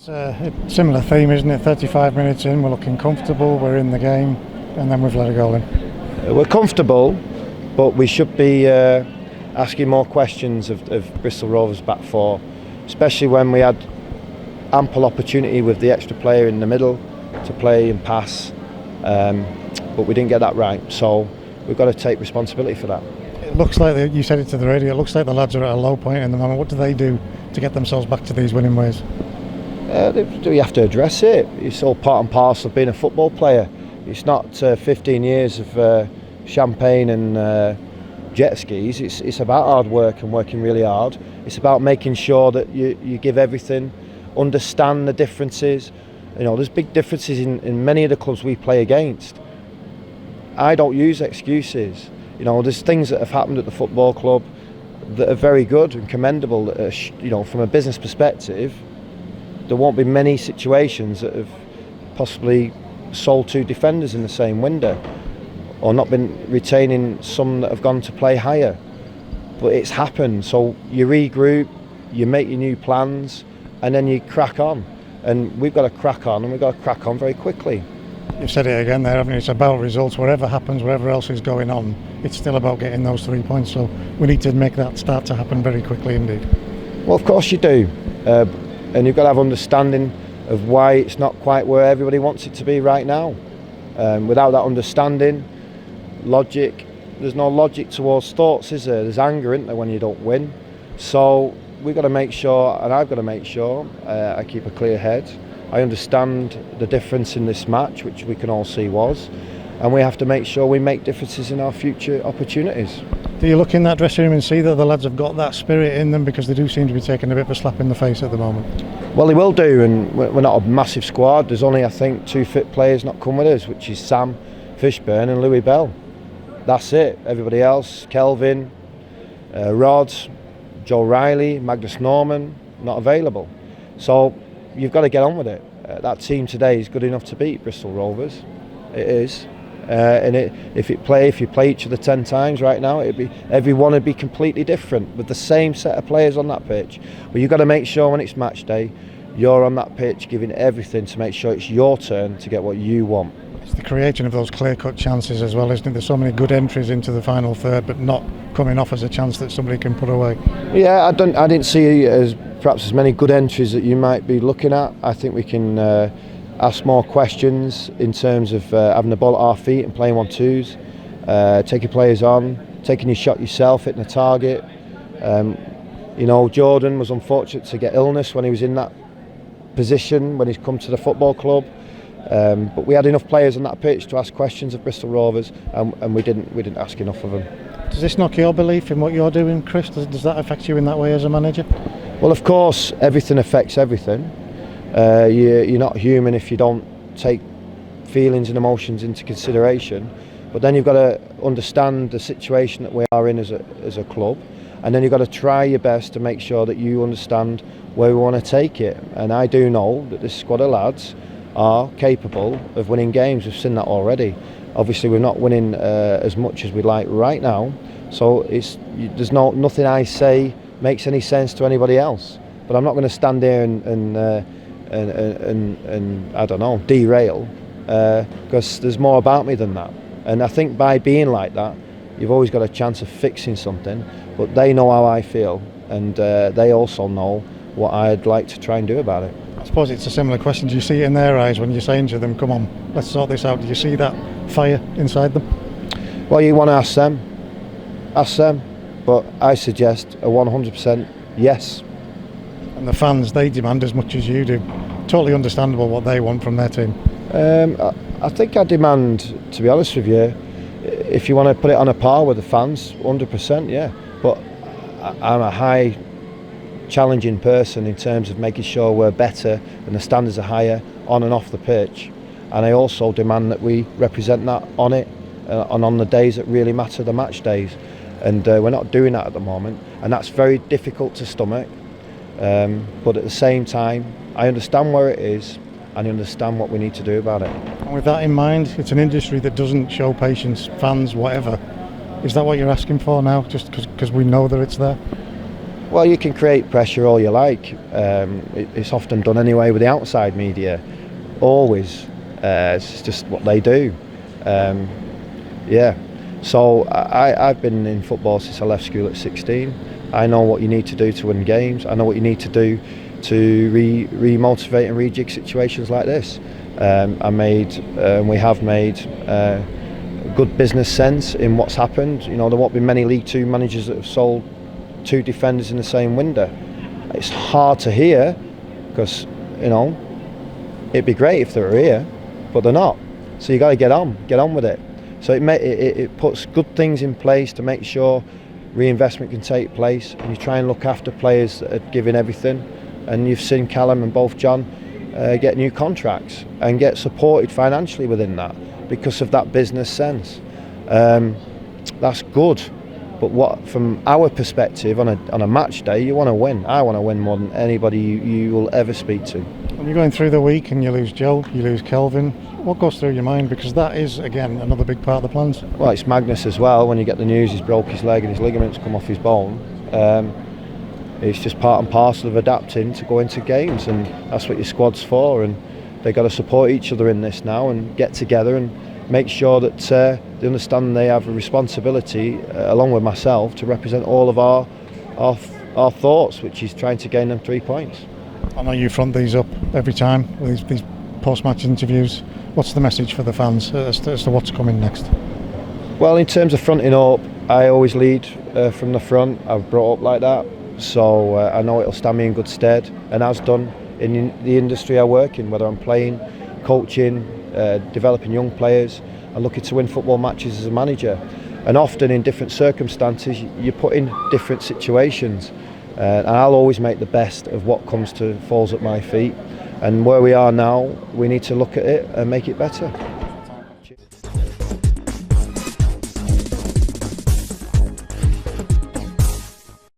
It's a similar theme, isn't it? 35 minutes in, we're looking comfortable, we're in the game, and then we've let a goal in. We're comfortable, but we should be asking more questions of Bristol Rovers back four, especially when we had ample opportunity with the extra player in the middle to play and pass, but we didn't get that right, so we've got to take responsibility for that. It looks like, you said it to the radio, it looks like the lads are at a low point in the moment. What do they do to get themselves back to these winning ways? You have to address it. It's all part and parcel of being a football player. It's not 15 years of champagne and jet skis. It's about hard work and working really hard. It's about making sure that you give everything, understand the differences. You know, there's big differences in many of the clubs we play against. I don't use excuses. You know, there's things that have happened at the football club that are very good and commendable. That are, you know, from a business perspective, there won't be many situations that have possibly sold two defenders in the same window, or not been retaining some that have gone to play higher. But it's happened, so you regroup, you make your new plans, and then you crack on. And we've got to crack on, and we've got to crack on very quickly. You've said it again there, haven't you? It's about results. Whatever happens, whatever else is going on, it's still about getting those 3 points. So we need to make that start to happen very quickly indeed. Well, of course you do. And you've got to have understanding of why it's not quite where everybody wants it to be right now. Without that understanding, logic, there's no logic towards thoughts, is there? There's anger, isn't there, when you don't win? So we've got to make sure, and I've got to make sure, I keep a clear head. I understand the difference in this match, which we can all see was, and we have to make sure we make differences in our future opportunities. Do you look in that dressing room and see that the lads have got that spirit in them, because they do seem to be taking a bit of a slap in the face at the moment? Well, they will do, and we're not a massive squad. There's only, I think, 2 fit players not come with us, which is Sam Fishburn and Louis Bell. That's it. Everybody else, Kelvin, Rod, Joe Riley, Magnus Norman, not available. So you've got to get on with it. That team today is good enough to beat Bristol Rovers. It is. And if you play each other 10 times right now, everyone would be completely different with the same set of players on that pitch. But you've got to make sure when it's match day, you're on that pitch giving everything to make sure it's your turn to get what you want. It's the creation of those clear-cut chances as well, isn't it? There's so many good entries into the final third, but not coming off as a chance that somebody can put away. Yeah, I didn't see perhaps as many good entries that you might be looking at. I think we can ask more questions in terms of having the ball at our feet and playing 1-2s, taking players on, taking your shot yourself, hitting the target. You know, Jordan was unfortunate to get illness when he was in that position when he's come to the football club. But we had enough players on that pitch to ask questions of Bristol Rovers, and we didn't ask enough of them. Does this knock your belief in what you're doing, Chris? Does that affect you in that way as a manager? Well, of course, everything affects everything. You're not human if you don't take feelings and emotions into consideration. But then you've got to understand the situation that we are in as a club, and then you've got to try your best to make sure that you understand where we want to take it. And I do know that this squad of lads are capable of winning games. We've seen that already. Obviously, we're not winning as much as we like right now, so there's nothing I say makes any sense to anybody else. But I'm not going to stand there and I don't know, derail, because there's more about me than that. And I think by being like that, you've always got a chance of fixing something. But they know how I feel, and they also know what I'd like to try and do about it. I suppose it's a similar question. Do you see it in their eyes when you're saying to them, come on, let's sort this out? Do you see that fire inside them? Well, you want to ask them, but I suggest a 100% yes. And the fans, they demand as much as you do. Totally understandable what they want from their team. I think I demand, to be honest with you, if you want to put it on a par with the fans, 100%, yeah. But I'm a high challenging person in terms of making sure we're better and the standards are higher on and off the pitch, and I also demand that we represent that on it and on the days that really matter, the match days, and we're not doing that at the moment, and that's very difficult to stomach, but at the same time I understand where it is and I understand what we need to do about it. And with that in mind, it's an industry that doesn't show patience, fans, whatever. Is that what you're asking for now, just because we know that it's there? Well, you can create pressure all you like. It's often done anyway with the outside media. Always. It's just what they do. Yeah. So I've been in football since I left school at 16. I know what you need to do to win games. I know what you need to do to re-motivate and rejig situations like this. We have made good business sense in what's happened. You know, there won't be many League Two managers that have sold 2 defenders in the same window. It's hard to hear because, you know, it'd be great if they were here, but they're not. So you got to get on with it. So it puts good things in place to make sure reinvestment can take place, and you try and look after players that are giving everything. And you've seen Callum and both John get new contracts and get supported financially within that because of that business sense. That's good. But what, from our perspective, on a match day, you want to win. I want to win more than anybody you will ever speak to. When you're going through the week and you lose Joe, you lose Kelvin, what goes through your mind? Because that is, again, another big part of the plans. Well, it's Magnus as well. When you get the news he's broke his leg and his ligaments come off his bone, it's just part and parcel of adapting to go into games, and that's what your squad's for. And they've got to support each other in this now and get together and make sure that they understand they have a responsibility, along with myself, to represent all of our thoughts, which is trying to gain them 3 points. I know you front these up every time with these post-match interviews. What's the message for the fans as to what's coming next? Well, in terms of fronting up, I always lead from the front. I've brought up like that, so I know it'll stand me in good stead, and has done in the industry I work in, whether I'm playing, coaching, developing young players, and looking to win football matches as a manager. And often in different circumstances, you're put in different situations, and I'll always make the best of what falls at my feet. And where we are now, we need to look at it and make it better.